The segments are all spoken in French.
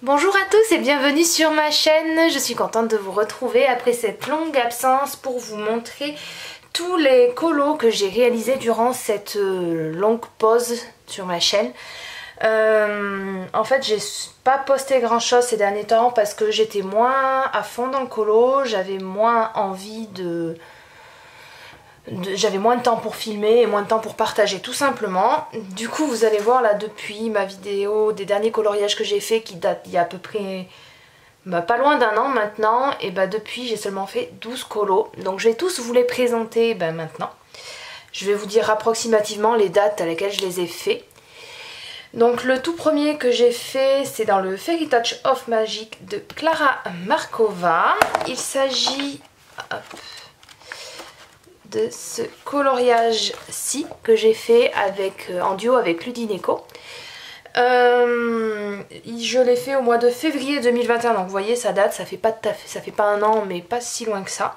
Bonjour à tous et bienvenue sur ma chaîne. Je suis contente de vous retrouver après cette longue absence pour vous montrer tous les colos que j'ai réalisés durant cette longue pause sur ma chaîne. En fait, j'ai pas posté grand chose ces derniers temps parce que j'étais moins à fond dans le colo, j'avais moins envie j'avais moins de temps pour filmer et moins de temps pour partager tout simplement. Du coup vous allez voir là depuis ma vidéo des derniers coloriages que j'ai fait qui datent il y a à peu près pas loin d'un an maintenant. Et depuis j'ai seulement fait 12 colos. Donc je vais tous vous les présenter maintenant. Je vais vous dire approximativement les dates à laquelle je les ai faits. Donc le tout premier que j'ai fait c'est dans le Fairy Touch of Magic de Klara Markova. Il s'agit de ce coloriage-ci que j'ai fait en duo avec Ludineco. Je l'ai fait au mois de février 2021, donc vous voyez ça date, ça fait pas un an mais pas si loin que ça.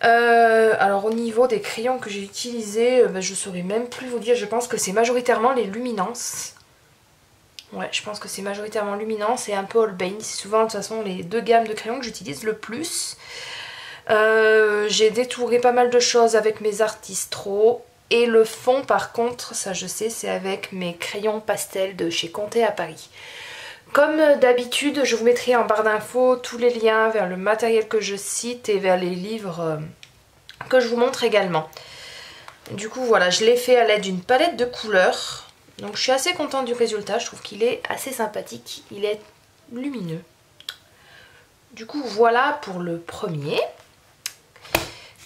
Alors au niveau des crayons que j'ai utilisés, je saurais même plus vous dire, je pense que c'est majoritairement les Luminance. Ouais, je pense que c'est majoritairement Luminance et un peu Holbein, c'est souvent de toute façon les deux gammes de crayons que j'utilise le plus. J'ai détouré pas mal de choses avec mes Artistro. Et le fond par contre, ça je sais, c'est avec mes crayons pastels de chez Conté à Paris. Comme d'habitude, je vous mettrai en barre d'infos tous les liens vers le matériel que je cite et vers les livres que je vous montre également. Du coup voilà, je l'ai fait à l'aide d'une palette de couleurs. Donc je suis assez contente du résultat, je trouve qu'il est assez sympathique, il est lumineux. Du coup voilà pour le premier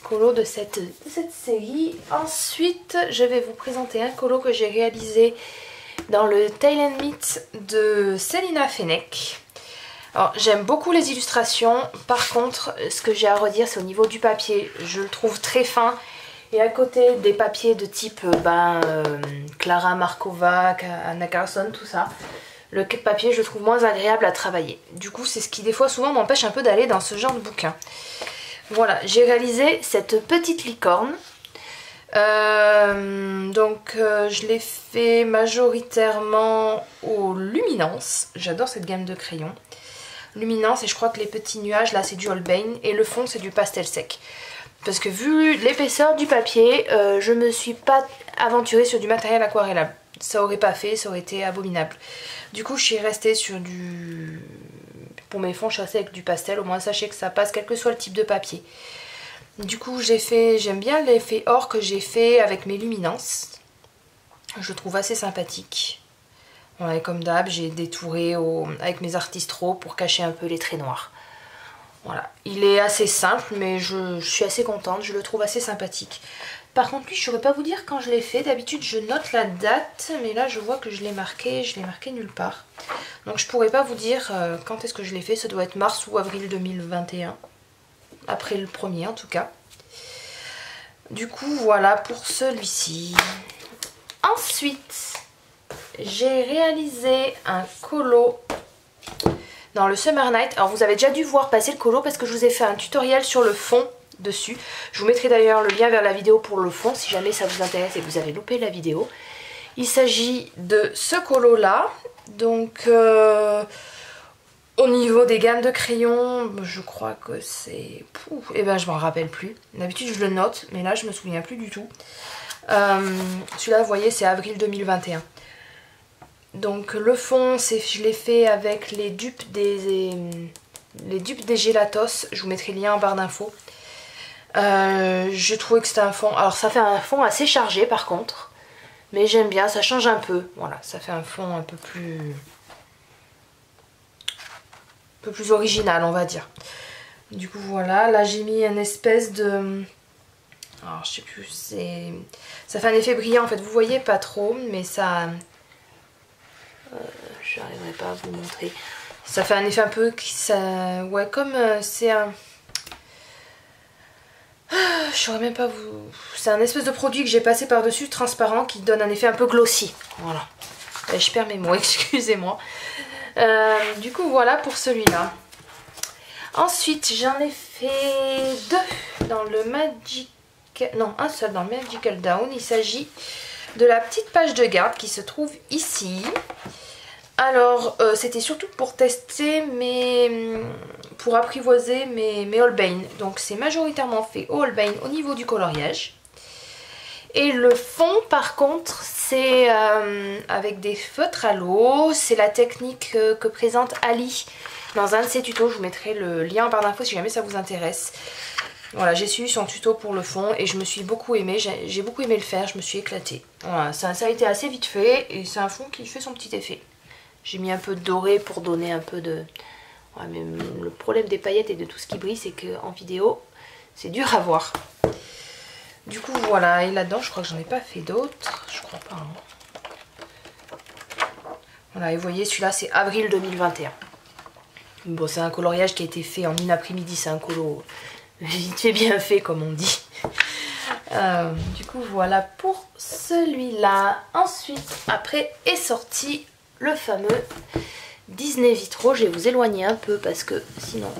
colo de cette série. Ensuite je vais vous présenter un colo que j'ai réalisé dans le Tail and Meet de Célina Fennec. Alors j'aime beaucoup les illustrations, par contre ce que j'ai à redire c'est au niveau du papier, je le trouve très fin et à côté des papiers de type Klara Markova, Anna Carlson, tout ça, le papier je le trouve moins agréable à travailler. Du coup c'est ce qui des fois souvent m'empêche un peu d'aller dans ce genre de bouquin. Voilà, j'ai réalisé cette petite licorne. Je l'ai fait majoritairement au Luminance. J'adore cette gamme de crayons. Luminance, et je crois que les petits nuages là c'est du Holbein et le fond c'est du pastel sec. Parce que vu l'épaisseur du papier, je me suis pas aventurée sur du matériel aquarellable. Ça aurait pas fait, ça aurait été abominable. Du coup je suis restée sur du... Pour mes fonds, je suis restée avec du pastel, au moins sachez que ça passe quel que soit le type de papier. Du coup j'aime bien l'effet or que j'ai fait avec mes Luminance. Je le trouve assez sympathique. Voilà, et comme d'hab, j'ai détouré avec mes Artistro pour cacher un peu les traits noirs. Voilà, il est assez simple mais je suis assez contente, je le trouve assez sympathique. Par contre lui je ne saurais pas vous dire quand je l'ai fait, d'habitude je note la date mais là je vois que je l'ai marqué nulle part. Donc je pourrais pas vous dire quand est-ce que je l'ai fait, ça doit être mars ou avril 2021, après le premier en tout cas. Du coup voilà pour celui-ci. Ensuite j'ai réalisé un colo dans le Summer Night. Alors vous avez déjà dû voir passer le colo parce que je vous ai fait un tutoriel sur le fond dessus. Je vous mettrai d'ailleurs le lien vers la vidéo pour le fond si jamais ça vous intéresse et que vous avez loupé la vidéo. Il s'agit de ce colo là. Donc au niveau des gammes de crayons, je crois que c'est... je m'en rappelle plus. D'habitude je le note mais là je me souviens plus du tout. Celui-là vous voyez c'est avril 2021. Donc le fond, je l'ai fait avec les dupes des Gelatos. Je vous mettrai le lien en barre d'infos. Je trouvais que c'était un fond... Alors ça fait un fond assez chargé par contre. Mais j'aime bien, ça change un peu. Voilà, ça fait un fond un peu plus original on va dire. Du coup voilà, là j'ai mis une espèce de... Alors je sais plus, ça fait un effet brillant en fait. Vous voyez pas trop, mais ça... je n'arriverai pas à vous montrer. Ça fait un effet un peu ouais, comme c'est un... Je saurais même pas vous... C'est un espèce de produit que j'ai passé par dessus transparent qui donne un effet un peu glossy. Voilà. Je perds mes mots, excusez-moi. Du coup voilà pour celui-là. Ensuite j'en ai fait deux dans le un seul dans le Magical Down. Il s'agit de la petite page de garde qui se trouve ici. Alors c'était surtout pour tester pour apprivoiser mes Holbein. Donc c'est majoritairement fait au Holbein au niveau du coloriage. Et le fond par contre c'est avec des feutres à l'eau. C'est la technique que présente Ali dans un de ses tutos. Je vous mettrai le lien en barre d'infos si jamais ça vous intéresse. Voilà, j'ai suivi son tuto pour le fond et je me suis beaucoup aimée, j'ai beaucoup aimé le faire, je me suis éclatée. Voilà, ça a été assez vite fait et c'est un fond qui fait son petit effet. J'ai mis un peu de doré pour donner un peu de... Ouais, mais le problème des paillettes et de tout ce qui brille, c'est qu'en vidéo, c'est dur à voir. Du coup, voilà, et là-dedans, je crois que j'en ai pas fait d'autres, je crois pas. Hein. Voilà, et vous voyez, celui-là, c'est avril 2021. Bon, c'est un coloriage qui a été fait en une après-midi, c'est un colo... vite fait bien fait comme on dit. Du coup voilà pour celui-là. Ensuite après est sorti le fameux Disney Vitraux. Je vais vous éloigner un peu parce que sinon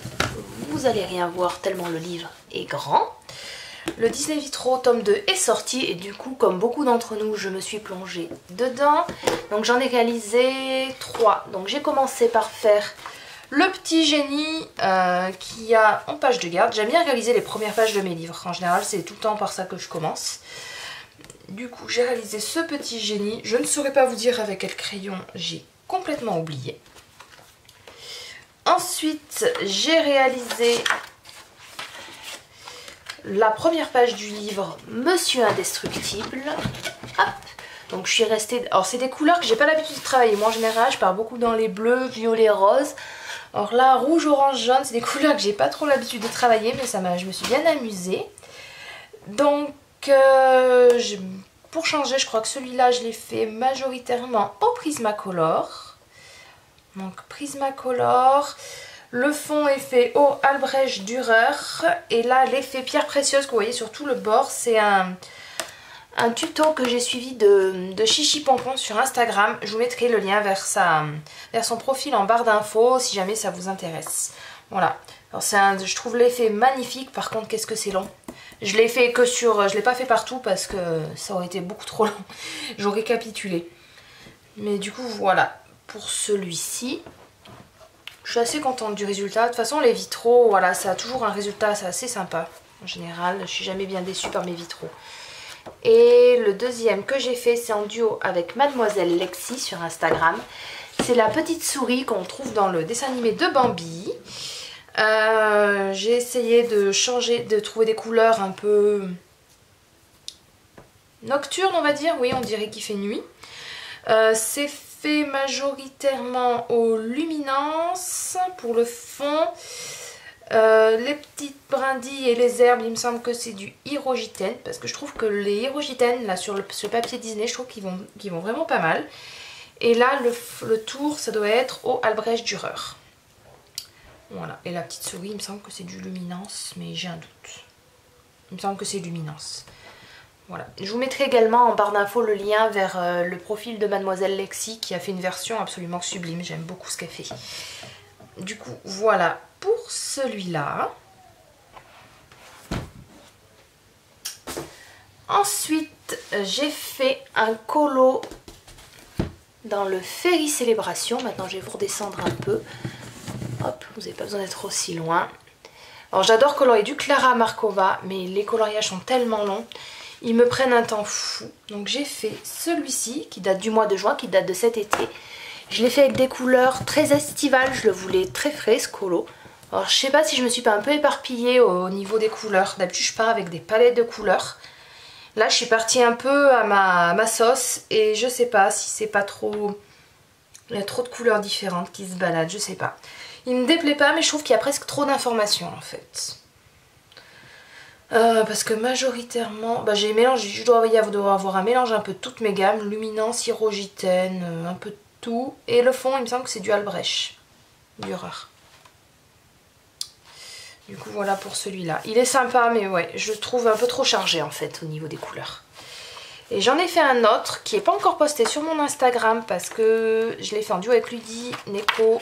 vous allez rien voir tellement le livre est grand. Le Disney Vitraux tome 2 est sorti et du coup comme beaucoup d'entre nous je me suis plongée dedans. Donc j'en ai réalisé 3. Donc j'ai commencé par faire le petit génie qui a en page de garde. J'aime bien réaliser les premières pages de mes livres. En général, c'est tout le temps par ça que je commence. Du coup, j'ai réalisé ce petit génie. Je ne saurais pas vous dire avec quel crayon, j'ai complètement oublié. Ensuite, j'ai réalisé la première page du livre Monsieur Indestructible. Hop. Donc je suis restée... Alors c'est des couleurs que j'ai pas l'habitude de travailler. Moi en général, je pars beaucoup dans les bleus, violets, roses. Alors là, rouge, orange, jaune, c'est des couleurs que j'ai pas trop l'habitude de travailler, mais je me suis bien amusée. Donc, pour changer, je crois que celui-là, je l'ai fait majoritairement au Prismacolor. Donc, Prismacolor. Le fond est fait au Albrecht Dürer. Et là, l'effet pierre précieuse que vous voyez sur tout le bord, c'est un tuto que j'ai suivi de Chichi Pompon sur Instagram. Je vous mettrai le lien vers son profil en barre d'infos si jamais ça vous intéresse. Voilà. Alors je trouve l'effet magnifique. Par contre, qu'est-ce que c'est long. Je l'ai fait que sur... Je l'ai pas fait partout parce que ça aurait été beaucoup trop long. J'aurais récapitulé. Mais du coup, voilà. Pour celui-ci, je suis assez contente du résultat. De toute façon, les vitraux, voilà, ça a toujours un résultat assez sympa. En général, je suis jamais bien déçue par mes vitraux. Et le deuxième que j'ai fait, c'est en duo avec Mademoiselle Lexi sur Instagram. C'est la petite souris qu'on trouve dans le dessin animé de Bambi. J'ai essayé de trouver des couleurs un peu nocturnes, on va dire. Oui, on dirait qu'il fait nuit. C'est fait majoritairement aux luminances pour le fond. Les petites brindilles et les herbes, il me semble que c'est du Hirogiten, parce que je trouve que les Hirogiten là sur le papier Disney, je trouve qu'ils vont vraiment pas mal. Et là le tour, ça doit être au Albrecht Dürer. Voilà, et la petite souris, il me semble que c'est du Luminance, mais j'ai un doute. Il me semble que c'est Luminance. Voilà. Je vous mettrai également en barre d'infos le lien vers le profil de Mademoiselle Lexi qui a fait une version absolument sublime, j'aime beaucoup ce qu'elle fait. Du coup, voilà pour celui-là. Ensuite, j'ai fait un colo dans le Fairy Célébration. Maintenant, je vais vous redescendre un peu. Hop, vous n'avez pas besoin d'être aussi loin. Alors, j'adore colorier du Clara Markova, mais les coloriages sont tellement longs. Ils me prennent un temps fou. Donc, j'ai fait celui-ci, qui date du mois de juin, qui date de cet été. Je l'ai fait avec des couleurs très estivales, je le voulais très frais ce colo. Alors je sais pas si je me suis pas un peu éparpillée au niveau des couleurs. D'habitude je pars avec des palettes de couleurs. Là je suis partie un peu à ma sauce et je sais pas si c'est pas trop... Il y a trop de couleurs différentes qui se baladent, je sais pas. Il me déplaît pas mais je trouve qu'il y a presque trop d'informations en fait. Parce que majoritairement, j'ai mélangé, je dois avoir un mélange un peu de toutes mes gammes, luminance, Hirogiten, un peu de tout. Et le fond, il me semble que c'est du Albrecht Dürer. Du coup, voilà pour celui-là. Il est sympa, mais ouais, je le trouve un peu trop chargé en fait au niveau des couleurs. Et j'en ai fait un autre qui n'est pas encore posté sur mon Instagram parce que je l'ai fait en duo avec Ludie, Neko.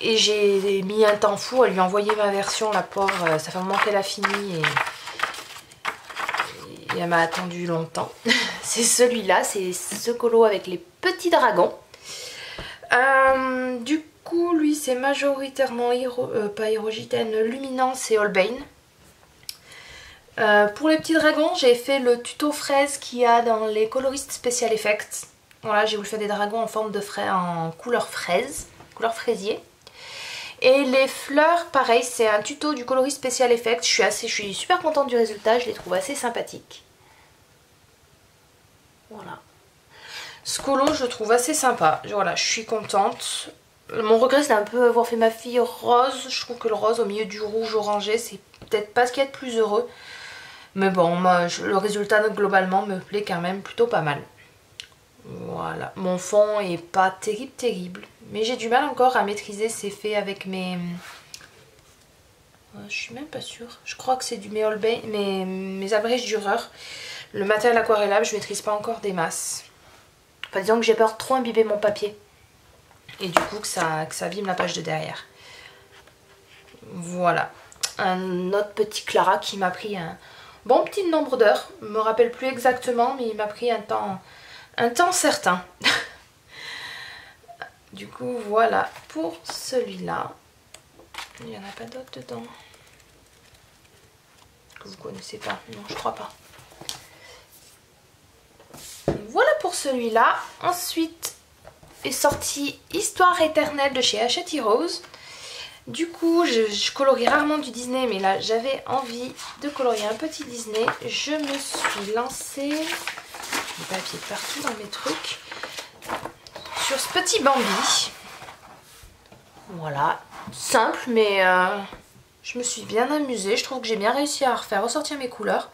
Et j'ai mis un temps fou à lui envoyer ma version, la pauvre. Ça fait un moment qu'elle a fini et elle m'a attendu longtemps. C'est celui-là, c'est ce colo avec les petits dragons. Du coup, lui, c'est majoritairement pas Hyrogitène, Luminance et Holbein. Pour les petits dragons, j'ai fait le tuto fraise qu'il y a dans les coloristes Special Effects. Voilà, j'ai voulu faire des dragons en forme de fraise, en couleur fraise, couleur fraisier. Et les fleurs, pareil, c'est un tuto du coloriste Special Effects. Je suis super contente du résultat, je les trouve assez sympathiques. Voilà. Ce colo, je le trouve assez sympa. Voilà, je suis contente. Mon regret, c'est un peu avoir fait ma fille rose. Je trouve que le rose au milieu du rouge orangé, c'est peut-être pas ce qu'il y a de plus heureux. Mais bon, moi, le résultat globalement me plaît quand même plutôt pas mal. Voilà, mon fond est pas terrible. Mais j'ai du mal encore à maîtriser ces faits avec mes... Je suis même pas sûre. Je crois que c'est du Holbein, mes abrèges Dürer. Le matériel aquarellable, je maîtrise pas encore des masses. Enfin, disons que j'ai peur de trop imbiber mon papier. Et du coup que ça abîme la page de derrière. Voilà. Un autre petit Clara qui m'a pris un bon petit nombre d'heures. Je me rappelle plus exactement, mais il m'a pris un temps certain. Du coup, voilà pour celui-là. Il n'y en a pas d'autres dedans. Que vous connaissez pas. Non, je crois pas. Voilà pour celui-là. Ensuite est sorti Histoire éternelle de chez Hachette Heroes. Du coup, je colorie rarement du Disney, mais là j'avais envie de colorier un petit Disney. Je me suis lancée, des papiers partout dans mes trucs, sur ce petit Bambi. Voilà, simple, mais je me suis bien amusée. Je trouve que j'ai bien réussi à refaire ressortir mes couleurs.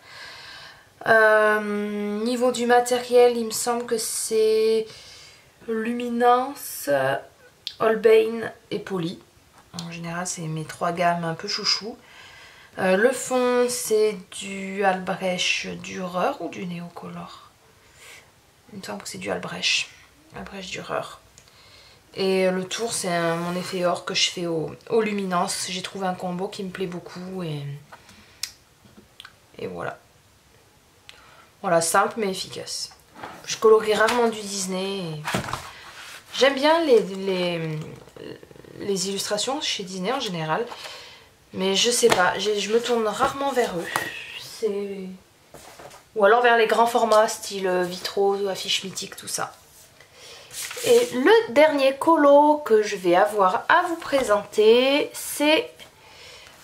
Niveau du matériel, il me semble que c'est Luminance, Holbein et Poly. En général, c'est mes trois gammes un peu chouchou. Le fond, c'est du Albrecht Dürer ou du Neocolor. Il me semble que c'est du Albrecht Dürer. Et le tour, c'est mon effet or que je fais aux luminances. J'ai trouvé un combo qui me plaît beaucoup et voilà. Voilà, simple mais efficace. Je colorie rarement du Disney. J'aime bien les illustrations chez Disney en général. Mais je sais pas, je me tourne rarement vers eux. Ou alors vers les grands formats, style vitraux, affiches mythiques, tout ça. Et le dernier colo que je vais avoir à vous présenter, c'est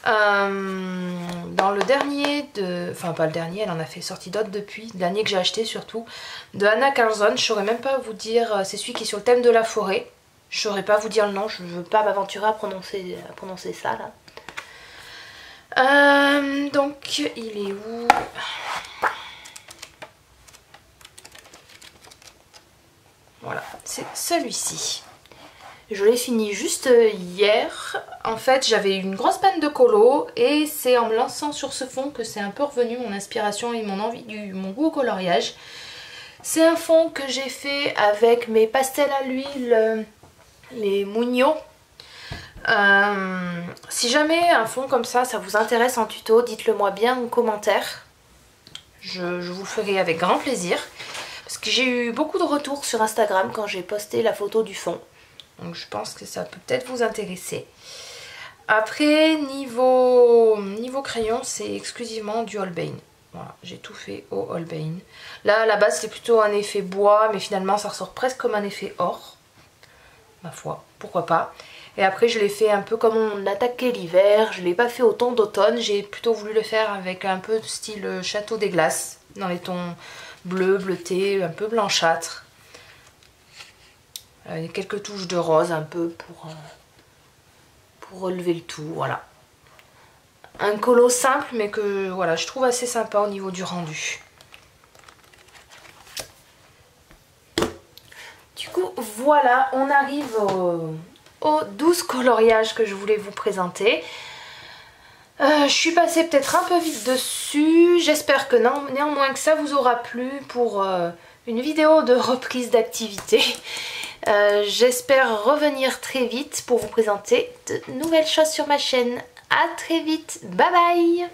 dans le dernier de... Enfin pas le dernier, elle en a fait sorti d'autres depuis, le dernier que j'ai acheté surtout, de Anna Carlson. Je saurais même pas vous dire, c'est celui qui est sur le thème de la forêt. Je saurais pas vous dire le nom, je veux pas m'aventurer à prononcer ça là. Donc il est où? Voilà, c'est celui-ci. Je l'ai fini juste hier. En fait, j'avais une grosse panne de colo et c'est en me lançant sur ce fond que c'est un peu revenu mon inspiration et mon envie, mon goût au coloriage. C'est un fond que j'ai fait avec mes pastels à l'huile, les Mugno. Si jamais un fond comme ça vous intéresse en tuto, dites-le moi bien en commentaire. Je vous le ferai avec grand plaisir. Parce que j'ai eu beaucoup de retours sur Instagram quand j'ai posté la photo du fond. Donc je pense que ça peut peut-être vous intéresser. Après, niveau crayon, c'est exclusivement du Holbein. Voilà, j'ai tout fait au Holbein. Là, à la base, c'est plutôt un effet bois, mais finalement, ça ressort presque comme un effet or. Ma foi, pourquoi pas. Et après, je l'ai fait un peu comme on attaquait l'hiver. Je ne l'ai pas fait au ton d'automne. J'ai plutôt voulu le faire avec un peu de style Château des Glaces, dans les tons bleu, bleuté, un peu blanchâtre. Quelques touches de rose un peu pour relever le tout, voilà. Un colo simple mais que voilà, je trouve assez sympa au niveau du rendu. Du coup voilà, on arrive aux 12 coloriages que je voulais vous présenter. Je suis passée peut-être un peu vite dessus. J'espère que néanmoins que ça vous aura plu pour une vidéo de reprise d'activité. J'espère revenir très vite pour vous présenter de nouvelles choses sur ma chaîne. À très vite, bye bye!